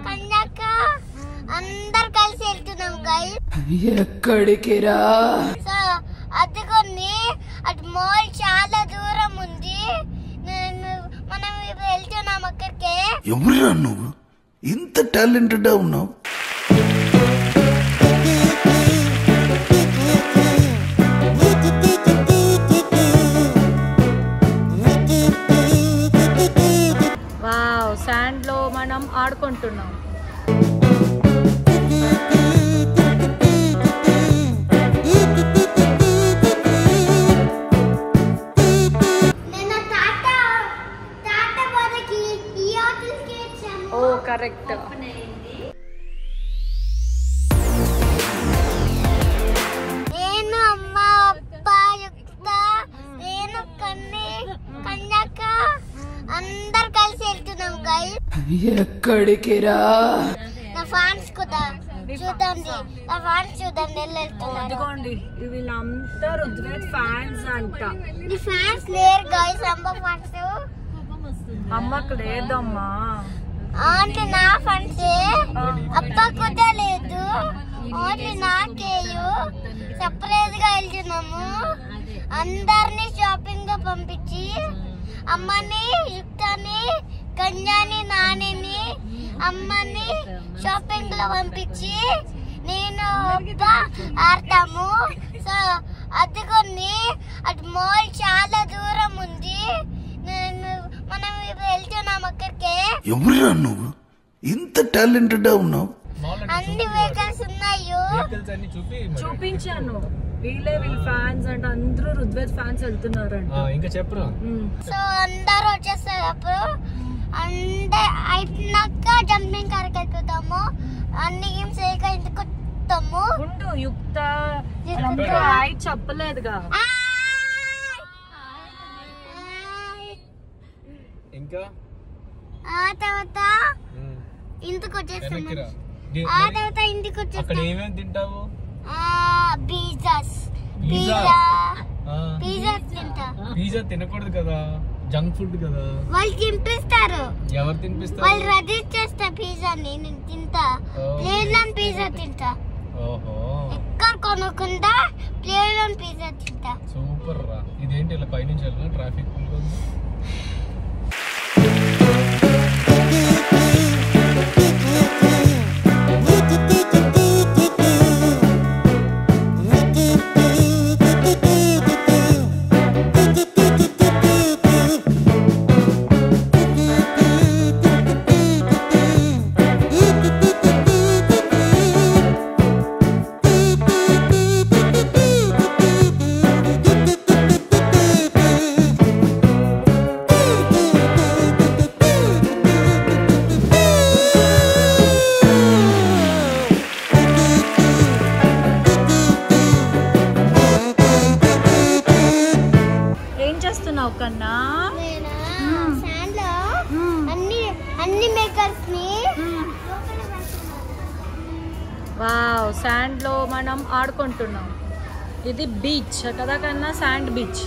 కన్యాక అందరు కలిసి వెళ్తున్నాం గైస్. ఎక్కడికి రా? సో అదిగోని అటు మాల్ చాలా దూరం ఉంది. మనం వెళ్తున్నాం అక్కడికి. ఎవరురా నువ్వు? ఇంత టాలెంటెడ్ ఉన్నావు. వావ్, శాండ్ లో మనం ఆడుకుంటున్నాం. ఓ కరెక్ట్. నేను అమ్మ అప్ప యుక్త నేను కన్యాక అందరు కలిసి వెళ్తున్నాం గైస్. ఎక్కడికి రా? నా ఫ్యాన్స్ కూడా చూడండి, నా ఫ్యాన్స్ చూడండి వెళ్తున్నారు. వీళ్ళంతా రుద్వేద్ ఫ్యాన్స్ అంట. నీ ఫ్యాన్స్ లేరు గైస్, అమ్మ ఫ్యాన్స్. అమ్మకు లేదమ్మా అంటే నా ఫ్యాన్స్, అప్ప కూడా లేదు, ఓన్లీ నాకేయు. సపరేట్ గా వెళ్తున్నాము. అందరినీ షాపింగ్ గా పంపించి అమ్మని యుక్తని కన్యాని నానిని అమ్మని షాపింగ్ లో పంపించి నేను అప్ప ఆడతాము. సో అదిగోని అటు మాల్ చాలా దూరం ఉంది. మనం వెళ్తున్నాం అక్కడికి. ఎవరురా నువ్వు? ఇంత టాలెంటెడ్ ఉన్నావు. అన్ని వెహికల్స్ ఉన్నాయి. చూపించాను. వీళ్ళ ఫ్యాన్స్ అంటే అందరూ రుద్వేద్ ఫ్యాన్స్ వెళ్తున్నారంట. ఇంకా చెప్పరు. సో అందరూ వచ్చేస్తారు. అప్పుడు అంటే అయినాక జంపింగ్ కార్కి ఎక్కుతాము. అన్ని గేమ్స్ ఎక్కుతాము. ఉండు యుక్త చెప్పలేదుగా. ఇంకా ఆ తర్వాత ఇంటికి వచ్చేస్తాము. ఆ తర్వాత ఇంటికి వచ్చేస్తాము. ఏమేమి తింటావు? పిజ్జా తినకూడదు కదా, జంక్ ఫుడ్ కదా. వాళ్ళు తినిపిస్తారు. ఎవరు తినిపిస్తారు? వాళ్ళు రెడీ చేస్తా పిజ్జాని. నేను తింటా, ప్లేన్ పిజ్జా తింటా. ఓహో, ఎక్కడ కొనుక్కుంటా ప్లేన్ పిజ్జా తింటా. సూపర్ రా. ఇదేంటి ఇలా పైనుంచి వెళ్ళిన ట్రాఫిక్ ఉంది. కన్నా అన్ని మేకర్స్ ని వావ్, శాండ్ లో మనం ఆడుకుంటున్నాం. ఇది బీచ్ కదా కన్నా, శాండ్ బీచ్.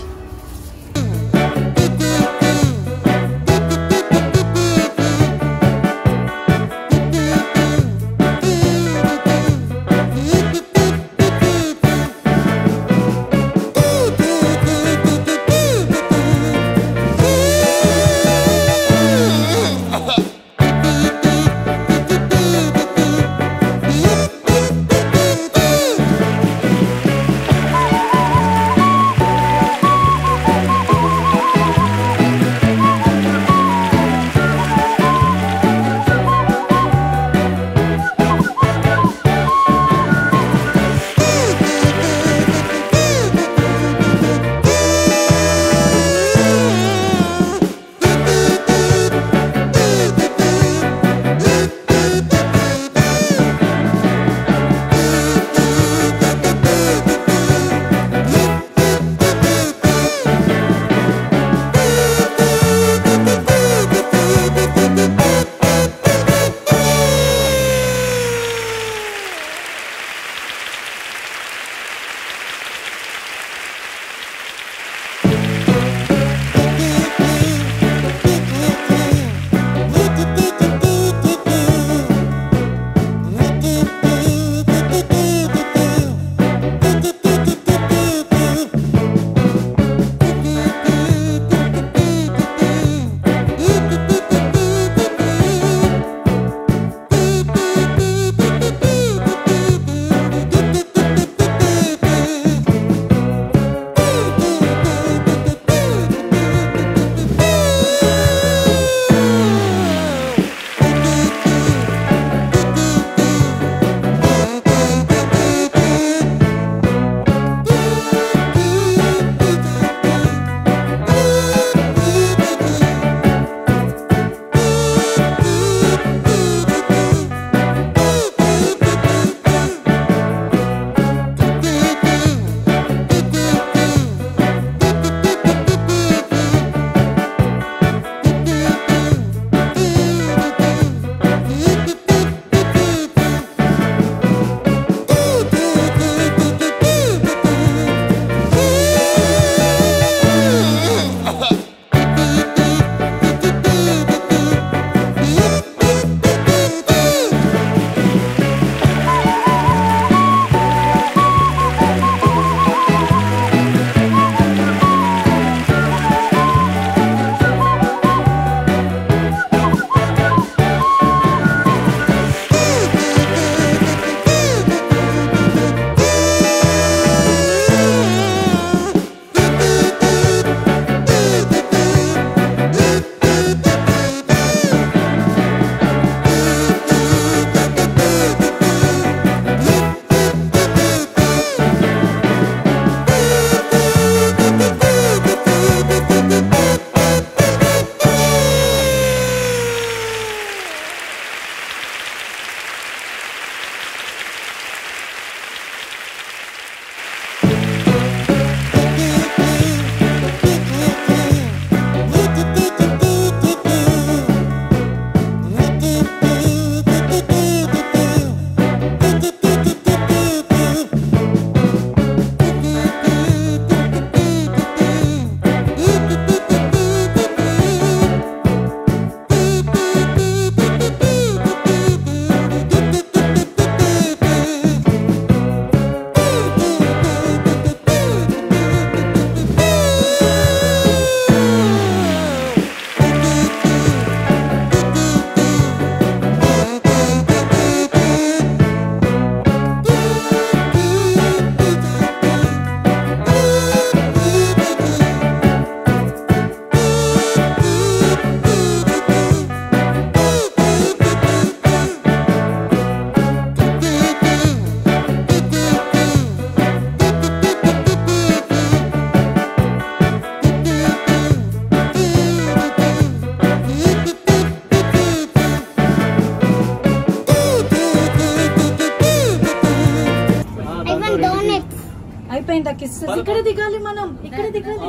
నాకు ఇస్తుంది. ఇక్కడ దిగాలి మనం, ఇక్కడ దిగాలి.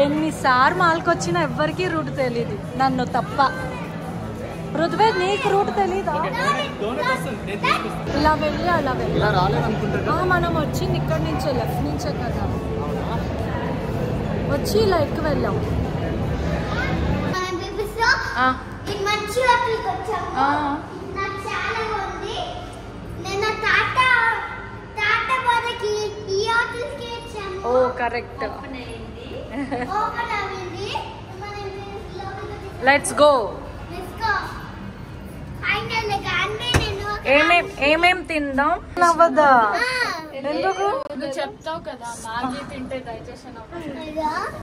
ఎన్నిసార్లు మాల్కొచ్చినా ఎవ్వరికి రూట్ తెలీదు, నన్ను తప్ప. రుద్వేద్ నీకు రూట్ తెలీదా? ఇలా వెళ్ళి అలా వెళ్ళి మనం వచ్చింది ఇక్కడ నుంచే, లెఫ్ట్ నుంచే కదా వచ్చి ఇలా ఎక్కువ వెళ్ళాం. ఓ కరెక్ట్. Let's go. ఏమేం తిందాం అవ్వదా? ఎందుకు చెప్తావు కదా మ్యాగీ తింటే డైజెషన్ అవ్వదు.